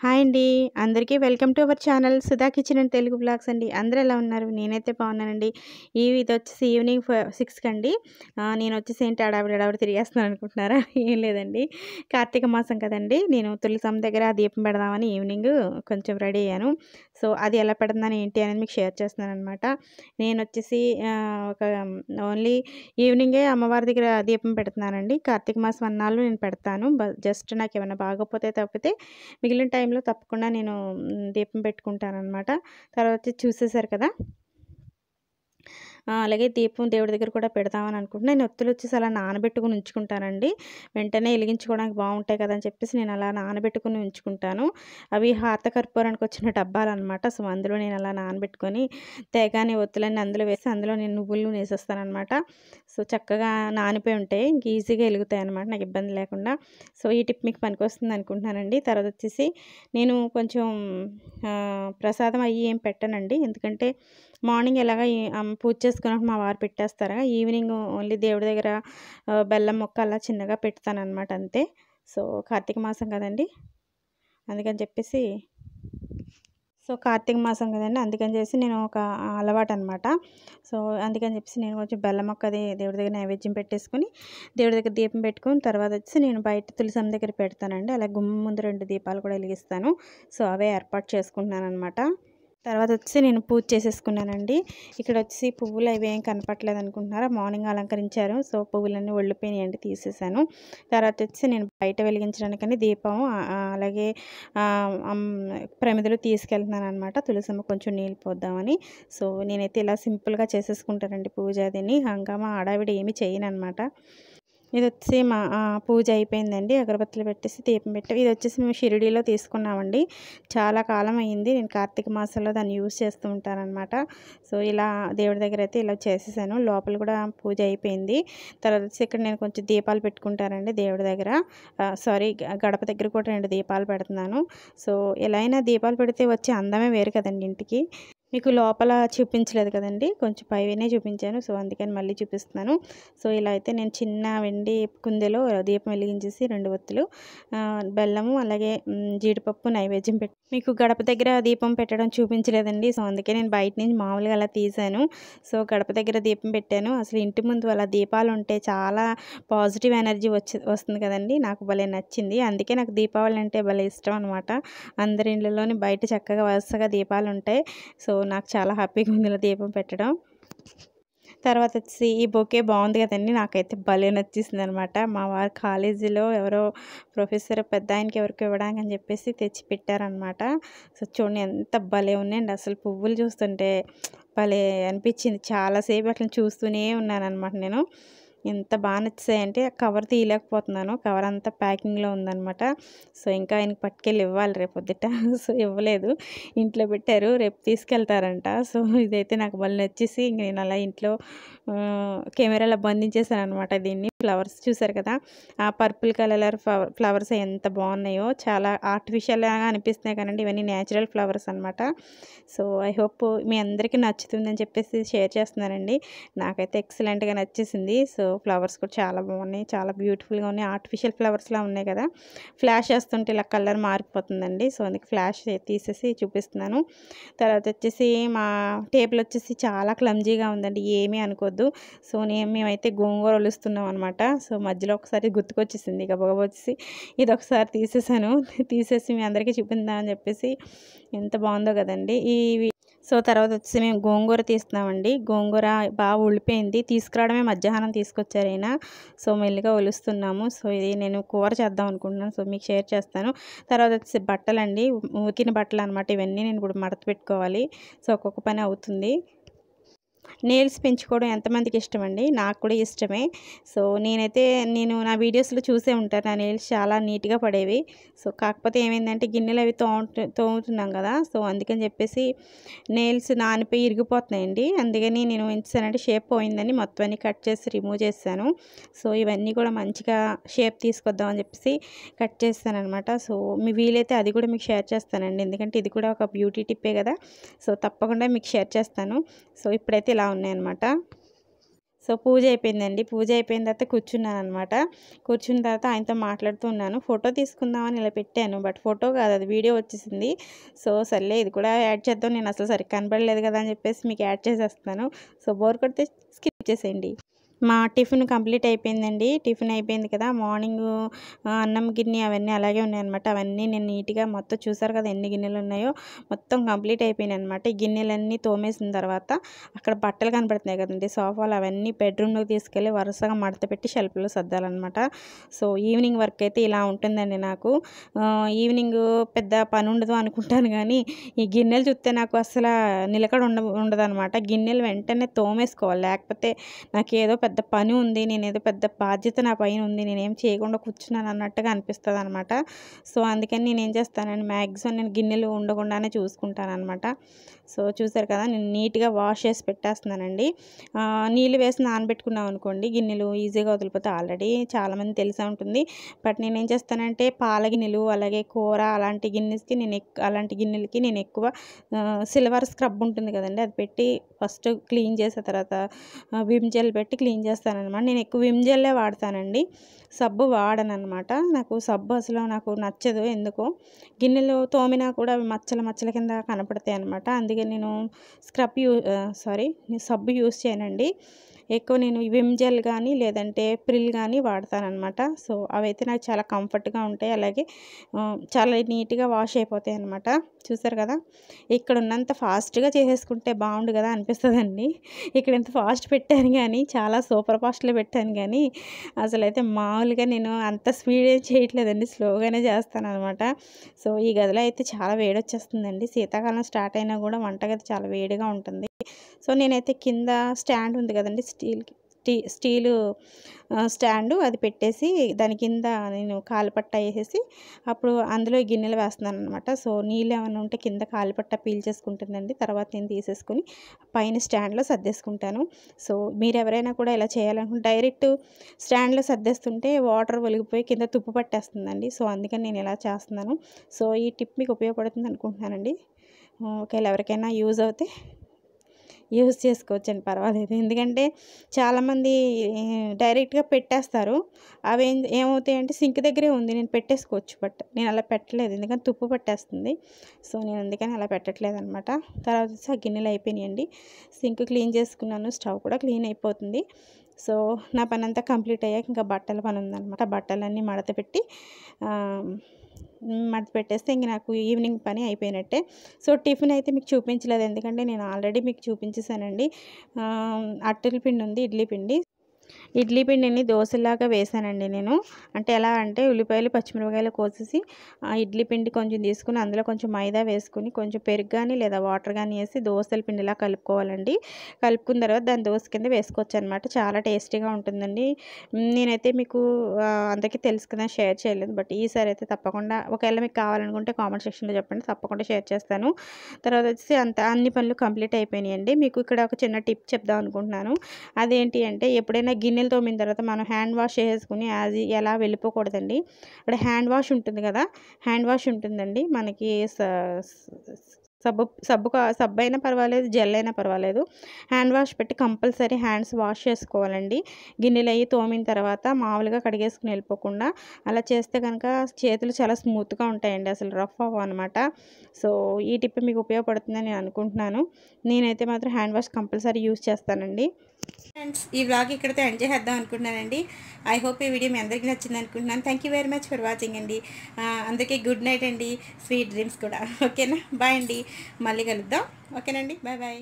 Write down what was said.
Hi అండి. అందరికీ welcome to our channel Sudha kitchen and Telugu blogs అండి. అందరూ ఎలా ఉన్నారు? నేనైతే బాగున్నానండి. ఇదొచ్చేసి ఈవినింగ్ 6 కండి. నేనొచ్చేసి ఏంటి హడావిడి తిరిగేస్తున్నాను అనుకుంటున్నారా? ఏం లేదండి. కార్తీక మాసం కదండీ! నేను తులసమ్మ దగ్గర దీపం పెడదామని ఈవినింగ్ కొంచెం రెడీ అయ్యాను. సో, అది ఎలా పెడుతున్నాను ఏంటి అనేది మీకు షేర్ చేస్తున్నాననమాట. నేనొచ్చేసి ఒక ఓన్లీ ఈవినింగే అమ్మవారి దగ్గర దీపం పెడుతున్నానండి. కార్తీక మాసం అన్నాళ్ళు నేను పెడతాను. జస్ట్ నాకేమన్నా బాగోకపోతే తప్పితే మిగిలిన టైంలో తప్పకుండా నేను దీపం పెట్టుకుంటాననమాట. తర్వాత చూసేసారు కదా! అలాగే దీపం దేవుడి దగ్గర కూడా పెడదామని అనుకుంటున్నా. నేను ఒత్తులొచ్చేసి అలా నానబెట్టుకొని ఉంచుకుంటానండి. వెంటనే ఎలిగించుకోవడానికి బావుంటాయి కదా అని చెప్పేసి నేను అలా నానబెట్టుకొని ఉంచుకుంటాను. అవి హారత వచ్చిన డబ్బాలనమాట. సో, అందులో నేను అలా నానబెట్టుకొని తేగానే ఒత్తులన్నీ అందులో వేసి అందులో నేను నువ్వుల నూనె ఏసేస్తాననమాట. సో, చక్కగా నానిపోయి ఉంటాయి. ఇంక ఈజీగా ఎలుగుతాయనమాట నాకు ఇబ్బంది లేకుండా. సో, ఈ టిప్ మీకు పనికొస్తుంది అనుకుంటున్నానండి. తర్వాత వచ్చేసి నేను కొంచెం ప్రసాదం అయ్యి ఏం పెట్టనండి. ఎందుకంటే మార్నింగ్ ఎలాగా పూజ చేసుకున్నప్పుడు మా వారు పెట్టేస్తారు. ఈవినింగ్ ఓన్లీ దేవుడి దగ్గర బెల్లం ముక్క అలా చిన్నగా పెడతాననమాట అంతే. సో, కార్తీక మాసం కదండీ! అందుకని చెప్పేసి కార్తీక మాసం కదండీ! అందుకని చేసి నేను ఒక అలవాటనమాట. సో, అందుకని చెప్పేసి నేను కొంచెం బెల్లం ముక్క అది దేవుడి దగ్గర నైవేద్యం పెట్టేసుకొని, దేవుడి దగ్గర దీపం పెట్టుకొని తర్వాత వచ్చేసి నేను బయట తులసమ్మ దగ్గర పెడతానండి. అలా గుమ్మం ముందు 2 దీపాలు కూడా వెలిగిస్తాను. సో, అవే ఏర్పాటు చేసుకుంటున్నాననమాట. తర్వాత వచ్చి నేను పూజ చేసేసుకున్నానండి. ఇక్కడ వచ్చేసి పువ్వులు అవి ఏం కనపట్లేదు అనుకుంటున్నారా? మార్నింగ్ అలంకరించారు. సో, పువ్వులన్నీ ఒళ్ళిపోయినాయండి, తీసేసాను. తర్వాత వచ్చి నేను బయట వెలిగించడానికని దీపం అలాగే ప్రమిదలు తీసుకెళ్తున్నాననమాట. తులసమ్మ కొంచెం నీళ్ళు పోద్దామని. సో, నేనైతే ఇలా సింపుల్‌గా చేసేసుకుంటానండి పూజ అదిని. హంగామా హడావిడి ఏమీ చేయననమాట. ఇదొచ్చేసి మా పూజ అయిపోయిందండి. అగరబత్తులు పెట్టేసి దీపం పెట్టాం. ఇదొచ్చేసి మేము షిరిడీలో తీసుకున్నామండి. చాలా కాలం అయింది. నేను కార్తీక మాసంలో దాన్ని యూజ్ చేస్తూ ఉంటాననమాట. సో, ఇలా దేవుడి దగ్గర అయితే ఇలా చేసేసాను. లోపల కూడా పూజ అయిపోయింది. తర్వాత వచ్చి ఇక్కడ నేను కొంచెం దీపాలు పెట్టుకుంటానండి దేవుడి దగ్గర. గడప దగ్గర కూడా 2 దీపాలు పెడుతున్నాను. సో, ఎలా అయినా దీపాలు పెడితే వచ్చే అందమే వేరు కదండి ఇంటికి. మీకు లోపల చూపించలేదు కదండీ! కొంచెం పైనే చూపించాను. సో, అందుకని మళ్ళీ చూపిస్తున్నాను. సో, ఇలా అయితే నేను చిన్న వెండి కుందెలో దీపం వెలిగించేసి 2 ఒత్తులు బెల్లము అలాగే జీడిపప్పు నైవేద్యం మీకు గడప దగ్గర దీపం పెట్టడం చూపించలేదండి. సో, అందుకే నేను బయట నుంచి మామూలుగా అలా తీశాను. సో, గడప దగ్గర దీపం పెట్టాను. అసలు ఇంటి ముందు అలా దీపాలుంటే చాలా పాజిటివ్ ఎనర్జీ వస్తుంది కదండీ! నాకు భలే నచ్చింది. అందుకే నాకు దీపావళి అంటే భలే ఇష్టం అనమాట. అందరి ఇళ్ళలోని బయట చక్కగా వరుసగా దీపాలుంటాయి. సో, నాకు చాలా హ్యాపీగా ఉంది ఇలా దీపం పెట్టడం. తర్వాత వచ్చేసి ఈ బొకే బాగుంది కదండీ! నాకైతే భలే నచ్చేసిందనమాట. మా వారు కాలేజీలో ఎవరో ప్రొఫెసర్ పెద్దాయనకి ఎవరికో ఇవ్వడానికి అని చెప్పేసి తెచ్చి పెట్టారనమాట. సో, చూడండి ఎంత భలే ఉన్నాయండి. అసలు పువ్వులు చూస్తుంటే భలే అనిపించింది. చాలాసేపు అట్లా చూస్తూనే ఉన్నాననమాట నేను. ఎంత బాగా నచ్చాయంటే కవర్ తీయలేకపోతున్నాను. కవర్ అంతా ప్యాకింగ్‌లో ఉందనమాట. సో, ఇంకా ఆయనకి పట్టుకెళ్ళి ఇవ్వాలి రేపొద్దుట. సో, ఇవ్వలేదు. ఇంట్లో పెట్టారు. రేపు తీసుకెళ్తారంట. సో, ఇదైతే నాకు భలే నచ్చేసి ఇంక నేను అలా ఇంట్లో కెమెరాలో బంధించేసాననమాట దీన్ని. ఫ్లవర్స్ చూసారు కదా! ఆ పర్పుల్ కలర్ ఫ్లవర్స్ ఎంత బాగున్నాయో. చాలా ఆర్టిఫిషియల్‌గా అనిపిస్తున్నాయి కానండి, ఇవన్నీ నేచురల్ ఫ్లవర్స్ అనమాట. సో, ఐ హోప్ మీ అందరికీ నచ్చుతుందని చెప్పేసి షేర్ చేస్తున్నానండి. నాకైతే ఎక్సలెంట్‌గా నచ్చేసింది. సో, ఫ్లవర్స్ కూడా చాలా బాగున్నాయి. చాలా బ్యూటిఫుల్‌గా ఉన్నాయి. ఆర్టిఫిషియల్ ఫ్లవర్స్‌లా ఉన్నాయి కదా! ఫ్లాష్ చేస్తుంటే ఇలా కలర్ మారిపోతుందండి. సో, అందుకే ఫ్లాష్ తీసేసి చూపిస్తున్నాను. తర్వాత వచ్చేసి మా టేబుల్ వచ్చేసి చాలా క్లమ్జీగా ఉందండి. ఏమీ అనుకోవద్దు. సో, మేమైతే గోంగూర ఒలుస్తున్నాం అనమాట. సో, మధ్యలో ఒకసారి గుర్తుకొచ్చేసింది. గబగబా వచ్చేసి ఇదొకసారి తీసేసాను. తీసేసి మీ అందరికీ చూపిద్దామని చెప్పేసి ఎంత బాగుందో కదండీ! సో, తర్వాత వచ్చేసి మేము గోంగూర తీస్తున్నామండి. గోంగూర బాగా ఉడిపోయింది. తీసుకురావడమే మధ్యాహ్నం తీసుకొచ్చారు ఈయన. సో, మెల్లిగా ఒలుస్తున్నాము. సో, ఇది నేను కూర చేద్దాం అనుకుంటున్నాను. సో, మీకు షేర్ చేస్తాను. తర్వాత వచ్చేసి బట్టలండి. ఉతికిన బట్టలనమాట ఇవన్నీ. నేను ఇప్పుడు మడత పెట్టుకోవాలి. సో, ఒక్కొక్క పని అవుతుంది. నెయిల్స్ పెంచుకోవడం ఎంతమందికి ఇష్టమండి? నాకు కూడా ఇష్టమే. సో, నేను నా వీడియోస్‌లో చూసే ఉంటారు. నా నెయిల్స్ చాలా నీట్‌గా పడేవి. సో, కాకపోతే ఏమైందంటే గిన్నెలు అవి తోముతున్నాం కదా! సో, అందుకని చెప్పేసి నెయిల్స్ నానిపోయి ఇరిగిపోతున్నాయండి. అందుకని నేను ఏం చేశానంటే షేప్ పోయిందని మొత్తం అన్నీ కట్ చేసి రిమూవ్ చేశాను. సో, ఇవన్నీ కూడా మంచిగా షేప్ తీసుకొద్దామని చెప్పేసి కట్ చేశాననమాట. సో, మీ వీలైతే అది కూడా మీకు షేర్ చేస్తానండి. ఎందుకంటే ఇది కూడా ఒక బ్యూటీ టిప్పే కదా! సో, తప్పకుండా మీకు షేర్ చేస్తాను. సో, ఇప్పుడైతే ఇలా ఉన్నాయన్నమాట. సో పూజ అయిపోయిందండి. పూజ అయిపోయిన తర్వాత కూర్చున్నాననమాట. కూర్చున్న తర్వాత ఆయనతో మాట్లాడుతూ ఉన్నాను. ఫోటో తీసుకుందామని ఇలా పెట్టాను. బట్ ఫోటో కాదు, అది వీడియో వచ్చేసింది. సో సర్లే ఇది కూడా యాడ్ చేద్దాం. నేను అసలు సరిగ్గా కనపడలేదు కదా అని చెప్పేసి మీకు యాడ్ చేసేస్తున్నాను. సో బోర్ కొడితే స్కిప్ చేసేయండి. మా టిఫిన్ కంప్లీట్ అయిపోయిందండి. టిఫిన్ అయిపోయింది కదా! మార్నింగు అన్నం గిన్నె అవన్నీ అలాగే ఉన్నాయన్నమాట. అవన్నీ నేను నీట్‌గా మొత్తం చూసారు కదా ఎన్ని గిన్నెలున్నాయో మొత్తం కంప్లీట్ అయిపోయినాయన్నమాట. ఈ గిన్నెలన్నీ తోమేసిన తర్వాత అక్కడ బట్టలు కనపడుతున్నాయి కదండీ సోఫాలు, అవన్నీ బెడ్రూమ్‌లోకి తీసుకెళ్ళి వరుసగా మడత పెట్టి షెల్ఫ్‌లో సర్దాలన్నమాట. సో ఈవినింగ్ వర్క్ అయితే ఇలా ఉంటుందండి నాకు. ఈవినింగు పెద్ద పని ఉండదు అనుకుంటాను గానీ, ఈ గిన్నెలు చూస్తే నాకు అసల నిలకడ ఉండదనమాట. గిన్నెలు వెంటనే తోమేసుకోవాలి. లేకపోతే నాకేదో పెద్ద పని ఉంది, నేనేదో పెద్ద బాధ్యత నా పైన ఉంది, నేనేం చేయకుండా కూర్చున్నాను అన్నట్టుగా అనిపిస్తదనమాట. సో అందుకని నేనేం చేస్తానంటే మ్యాక్సిమం నేను గిన్నెలు ఉండకుండానే చూసుకుంటాననమాట. సో చూసారు కదా, నేను నీట్‌గా వాష్ చేసి పెట్టేస్తున్నానండి. నీళ్ళు వేసి నానబెట్టుకున్నాం అనుకోండి గిన్నెలు ఈజీగా వదిలిపోతాయి. ఆల్రెడీ చాలామంది తెలిసే ఉంటుంది. బట్ నేనేం చేస్తానంటే పాల గిన్నెలు, అలాగే కూర అలాంటి గిన్నెలకి నేను ఎక్కువ సిల్వర్ స్క్రబ్ ఉంటుంది కదండీ, అది పెట్టి ఫస్ట్ క్లీన్ చేసిన తర్వాత విమ్ జెల్ పెట్టి క్లీన్ చేస్తాననమాట. నేను ఎక్కువ విమ్ జెల్లే వాడతానండి, సబ్బు వాడననమాట. నాకు సబ్బు అసలు నాకు నచ్చదు ఎందుకో. గిన్నెలు తోమినా కూడా అవి మచ్చల మచ్చల కింద కనపడతాయి అనమాట. అందుకే నేను సబ్బు యూస్ చేయనండి. ఎక్కువ నేను విమ్ జెల్ కానీ లేదంటే ప్రిల్ కానీ వాడతాననమాట. సో అవైతే నాకు చాలా కంఫర్ట్‌గా ఉంటాయి. అలాగే చాలా నీట్‌గా వాష్ అయిపోతాయి అనమాట. చూసారు కదా, ఇక్కడ ఉన్నంత ఫాస్ట్‌గా చేసేసుకుంటే బాగుండు కదా అనిపిస్తదండి. ఇక్కడ ఇంత ఫాస్ట్ పెట్టాను కానీ, చాలా సూపర్ ఫాస్ట్‌లో పెట్టాను కానీ అసలైతే మామూలుగా నేను అంత స్పీడ్ ఏం చేయట్లేదండి, స్లోగానే చేస్తాననమాట. సో ఈ గదిలో అయితే చాలా వేడొచ్చేస్తుందండి. శీతాకాలం స్టార్ట్ అయినా కూడా వంటగది చాలా వేడిగా ఉంటుంది. సో నేనైతే కింద స్టాండ్ ఉంది కదండీ, స్టీలు స్టాండు అది పెట్టేసి దాని కింద నేను కాలిపట్ట వేసేసి అప్పుడు అందులో ఈ గిన్నెలు వేస్తున్నాను అనమాట. సో నీళ్ళు ఏమైనా ఉంటే కింద కాలిపట్ట పీల్చేసుకుంటుందండి. తర్వాత నేను తీసేసుకుని పైన స్టాండ్లో సర్దేసుకుంటాను. సో మీరు ఎవరైనా కూడా ఇలా చేయాలనుకుంటే డైరెక్ట్ స్టాండ్లో సర్దేస్తుంటే వాటర్ ఒలిగిపోయి కింద తుప్పు పట్టేస్తుందండి. సో అందుకని నేను ఇలా చేస్తున్నాను. సో ఈ టిప్ మీకు ఉపయోగపడుతుంది అనుకుంటున్నానండి. ఒకవేళ ఎవరికైనా యూజ్ చేసుకోవచ్చండి, పర్వాలేదు. ఎందుకంటే చాలామంది డైరెక్ట్‌గా పెట్టేస్తారు. అవి ఏమవుతాయంటే సింక్ దగ్గరే ఉంది, నేను పెట్టేసుకోవచ్చు. బట్ నేను అలా పెట్టలేదు, ఎందుకంటే తుప్పు పట్టేస్తుంది. సో నేను అందుకని అలా పెట్టట్లేదనమాట. తర్వాత వచ్చేసి ఆ గిన్నెలు అయిపోయినాయండి. సింక్ క్లీన్ చేసుకున్నాను, స్టవ్ కూడా క్లీన్ అయిపోతుంది. సో నా పనంతా కంప్లీట్ అయ్యాక ఇంకా బట్టల పని ఉందనమాట. బట్టలన్నీ మడత పెట్టేస్తే ఇంక నాకు ఈవినింగ్ పని అయిపోయినట్టే. సో టిఫిన్ అయితే మీకు చూపించలేదు, ఎందుకంటే నేను ఆల్రెడీ మీకు చూపించేసానండి. అట్టల పిండి ఉంది, ఇడ్లీ పిండిని దోసలాగా వేసానండి నేను. అంటే ఎలా అంటే ఉల్లిపాయలు పచ్చిమిరపకాయలు కోసేసి ఇడ్లీ పిండి కొంచెం తీసుకుని అందులో కొంచెం మైదా వేసుకుని కొంచెం పెరుగు కానీ లేదా వాటర్ కానీ వేసి దోసల పిండిలా కలుపుకోవాలండి. కలుపుకున్న తర్వాత దాన్ని దోస కింద వేసుకోవచ్చు అనమాట. చాలా టేస్టీగా ఉంటుందండి. నేనైతే మీకు అందరికీ తెలుసు కదా షేర్ చేయలేదు, బట్ ఈసారి అయితే తప్పకుండా ఒకవేళ మీకు కావాలనుకుంటే కామెంట్ సెక్షన్లో చెప్పండి, తప్పకుండా షేర్ చేస్తాను. తర్వాత వచ్చేసి అన్ని పనులు కంప్లీట్ అయిపోయినాయండి. మీకు ఇక్కడ ఒక చిన్న టిప్ చెప్దాం అనుకుంటున్నాను. అదేంటి అంటే ఎప్పుడైనా గిన్నెలు తోమిన తర్వాత మనం హ్యాండ్ వాష్ చేసుకుని ఎలా వెళ్ళిపోకూడదండి. అక్కడ హ్యాండ్ వాష్ ఉంటుంది కదా, హ్యాండ్ వాష్ ఉంటుందండి మనకి. సబ్బు అయినా పర్వాలేదు, జెల్ అయినా పర్వాలేదు, హ్యాండ్ వాష్ పెట్టి కంపల్సరీ హ్యాండ్స్ వాష్ చేసుకోవాలండి. గిన్నెలు అయ్యి తోమిన తర్వాత మామూలుగా కడిగేసుకుని వెళ్ళిపోకుండా అలా చేస్తే కనుక చేతులు చాలా స్మూత్గా ఉంటాయండి, అసలు రఫ్ అవ్వనమాట. సో ఈ టిప్ మీకు ఉపయోగపడుతుందని నేను అనుకుంటున్నాను. నేనైతే మాత్రం హ్యాండ్ వాష్ కంపల్సరీ యూజ్ చేస్తానండి. ఫ్రెండ్స్, ఈ వ్లాగ్ ఇక్కడితో ఎంజాయ్ చేద్దాం అనుకుంటున్నానండి. ఐ హోప్ ఈ వీడియో మీ అందరికీ నచ్చింది అనుకుంటున్నాను. Thank you very much for watching అండి. అందరికీ గుడ్ నైట్ అండి, స్వీట్ డ్రీమ్స్ కూడా. ఓకేనా, బాయ్ అండి, మళ్ళీ కలుద్దాం. ఓకేనండి, బాయ్ బాయ్.